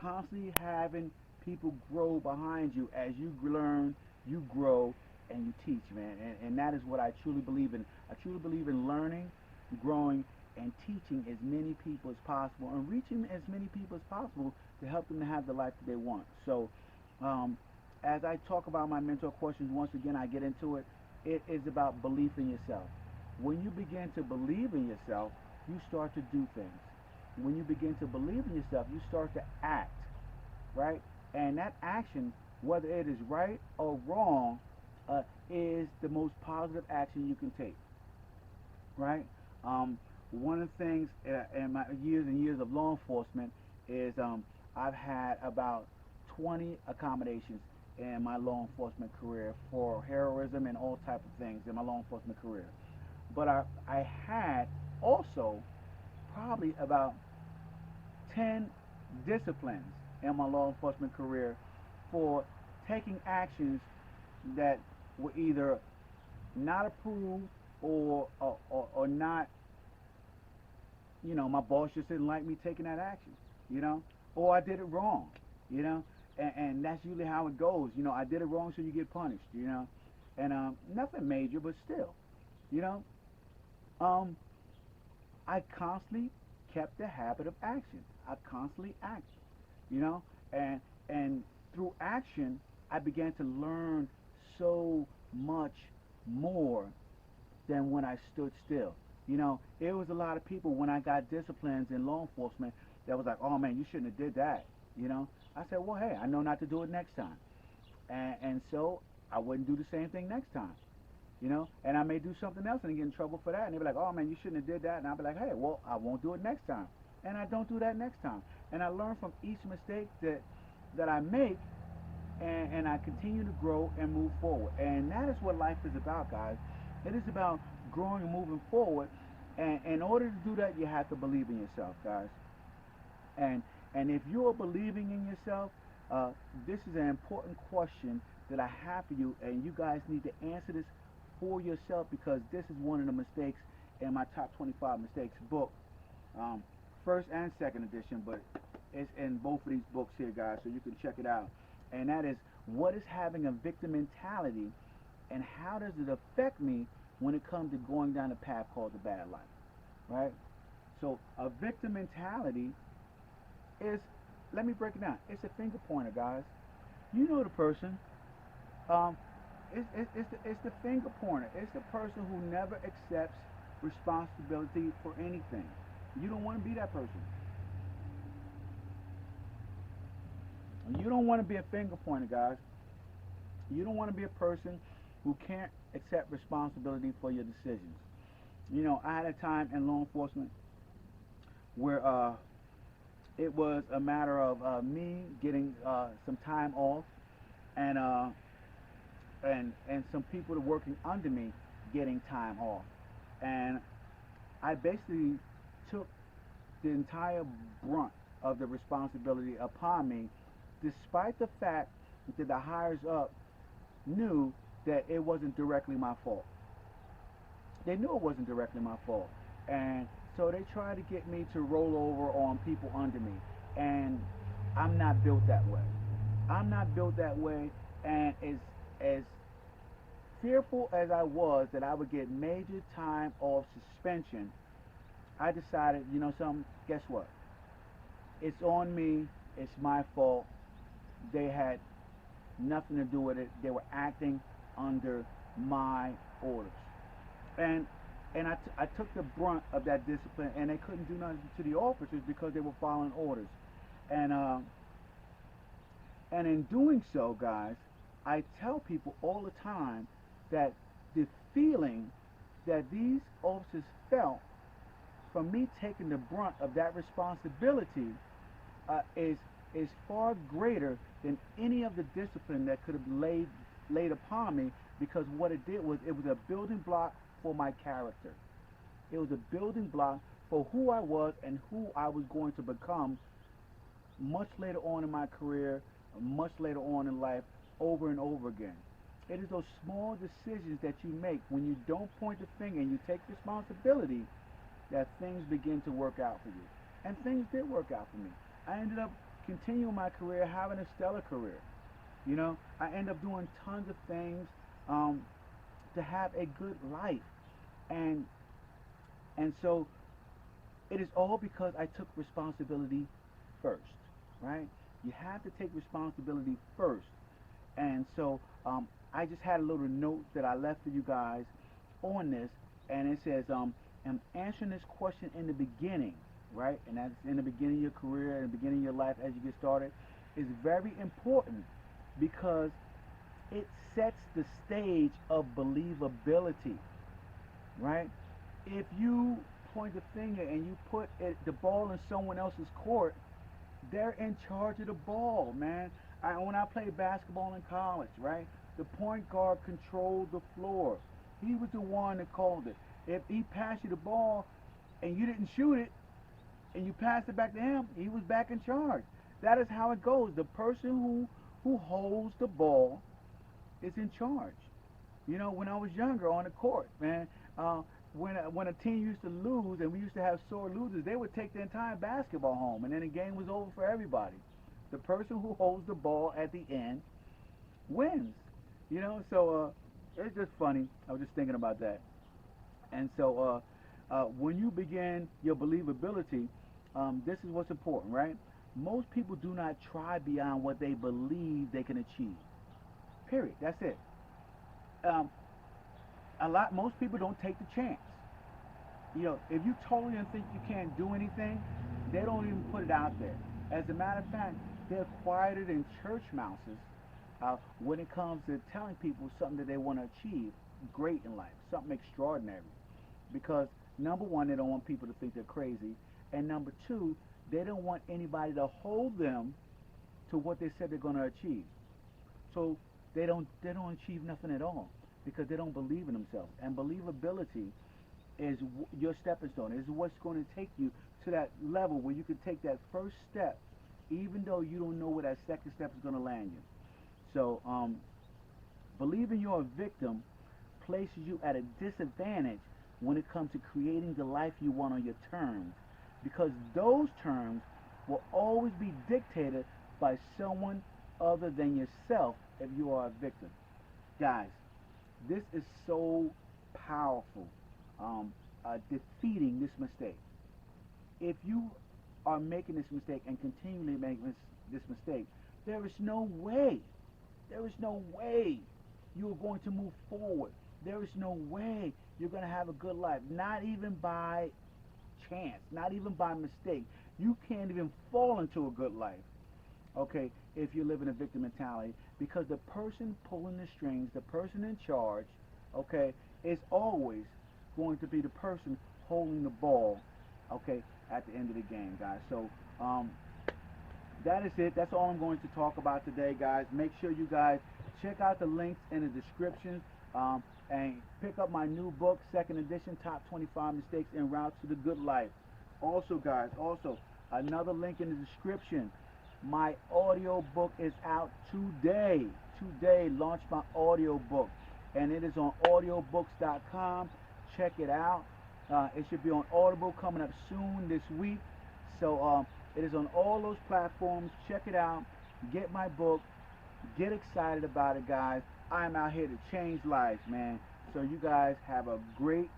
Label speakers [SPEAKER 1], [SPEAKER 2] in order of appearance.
[SPEAKER 1] constantly having people grow behind you as you learn, you grow, and you teach, man. And that is what I truly believe in. I truly believe in learning, growing, and teaching as many people as possible and reaching as many people as possible to help them to have the life that they want. So, um, as I talk about my mentor questions, once again, I get into it. It is about belief in yourself. When you begin to believe in yourself, you start to do things. When you begin to believe in yourself, you start to act, right? And that action, whether it is right or wrong, is the most positive action you can take, right? One of the things in my years and years of law enforcement is I've had about 20 accommodations in my law enforcement career for heroism and all type of things in my law enforcement career. But I had also probably about 10 disciplines in my law enforcement career for taking actions that were either not approved or not, my boss just didn't like me taking that action, you know, or I did it wrong, you know, and that's usually how it goes. I did it wrong, so you get punished, and nothing major, but still, you know, um, I constantly kept the habit of action. I constantly acted, you know, and and through action, I began to learn so much more than when I stood still. It was a lot of people when I got disciplines in law enforcement that was like, "Oh man, you shouldn't have did that." I said, "Well, hey, I know not to do it next time," and so I wouldn't do the same thing next time. And I may do something else and get in trouble for that, and they'd be like, "Oh man, you shouldn't have did that," and I'll be like, "Hey, well, I won't do it next time," and I don't do that next time, and I learn from each mistake that I make, and I continue to grow and move forward. And that is what life is about, guys. It is about growing and moving forward. And in order to do that, you have to believe in yourself, guys. And and if you are believing in yourself, uh, this is an important question that I have for you, and you guys need to answer this for yourself because this is one of the mistakes in my top 25 mistakes book, um, first and second edition, but it's in both of these books here, guys, so you can check it out. And that is, what is having a victim mentality, and how does it affect me when it comes to going down the path called the bad life, right? So a victim mentality is, let me break it down. It's a finger pointer, guys. You know the person. Um, it's the finger pointer. It's the person who never accepts responsibility for anything. You don't want to be that person. You don't want to be a finger pointer, guys. You don't want to be a person who can't accept responsibility for your decisions. I had a time in law enforcement where it was a matter of me getting some time off, and some people that are working under me getting time off, and I basically took the entire brunt of the responsibility upon me, despite the fact that the hires up knew that it wasn't directly my fault. They knew it wasn't directly my fault, and so they tried to get me to roll over on people under me, and I'm not built that way. I'm not built that way, and as fearful as I was that I would get major time off suspension, I decided, something, guess what? It's on me. It's my fault. They had nothing to do with it. They were acting under my orders. And I took the brunt of that discipline, and they couldn't do nothing to the officers because they were following orders. And and in doing so, guys, I tell people all the time that the feeling that these officers felt from me taking the brunt of that responsibility is far greater than any of the discipline that could have laid upon me, because what it did was it was a building block for my character. It was a building block for who I was and who I was going to become much later on in my career, much later on in life, over and over again. It is those small decisions that you make when you don't point the finger and you take responsibility that things begin to work out for you. And things did work out for me. I ended up continue my career, having a stellar career. You know, I end up doing tons of things um, to have a good life, and so it is all because I took responsibility first, right? You have to take responsibility first, and so I just had a little note that I left for you guys on this, and it says, I'm answering this question in the beginning, right? And that's in the beginning of your career, in the beginning of your life as you get started, is very important because it sets the stage of believability, right? If you point the finger and you put the ball in someone else's court, they're in charge of the ball, man. When I played basketball in college, right, the point guard controlled the floor. He was the one that called it. If he passed you the ball and you didn't shoot it and you passed it back to him, he was back in charge. That is how it goes. The person who holds the ball is in charge. You know, when I was younger on the court, man, when a team used to lose and we used to have sore losers, they would take the entire basketball home, and then the game was over for everybody. The person who holds the ball at the end wins. You know, so it's just funny. I was just thinking about that. And so when you begin your believability, this is what's important, right? Most people do not try beyond what they believe they can achieve. Period. That's it. Um, most people don't take the chance. You know, if you totally don't think you can't do anything, they don't even put it out there. As a matter of fact, they're quieter than church mouses when it comes to telling people something that they want to achieve great in life, something extraordinary. Because number one, they don't want people to think they're crazy, and number two, they don't want anybody to hold them to what they said they're going to achieve. So they don't achieve nothing at all because they don't believe in themselves. And believability is your stepping stone. Is what's going to take you to that level where you can take that first step, even though you don't know where that second step is going to land you. So believing you're a victim places you at a disadvantage when it comes to creating the life you want on your terms, because those terms will always be dictated by someone other than yourself if you are a victim. Guys, this is so powerful. Defeating this mistake. If you are making this mistake and continually making this mistake, there is no way, you are going to move forward. There is no way you're going to have a good life, not even by chance, not even by mistake. You can't even fall into a good life, okay, if you live in a victim mentality, because the person pulling the strings, the person in charge, okay, is always going to be the person holding the ball, okay, at the end of the game, guys. So that is it. That's all I'm going to talk about today, guys. Make sure you guys check out the links in the description and pick up my new book, second edition, Top 25 Mistakes En Route to the Good Life. Also, guys, another link in the description. My audio book is out today. Today, launched my audio book, and it is on audiobooks.com. Check it out. It should be on Audible coming up soon this week. So it is on all those platforms. Check it out. Get my book. Get excited about it, guys. I'm out here to change lives, man. So you guys have a great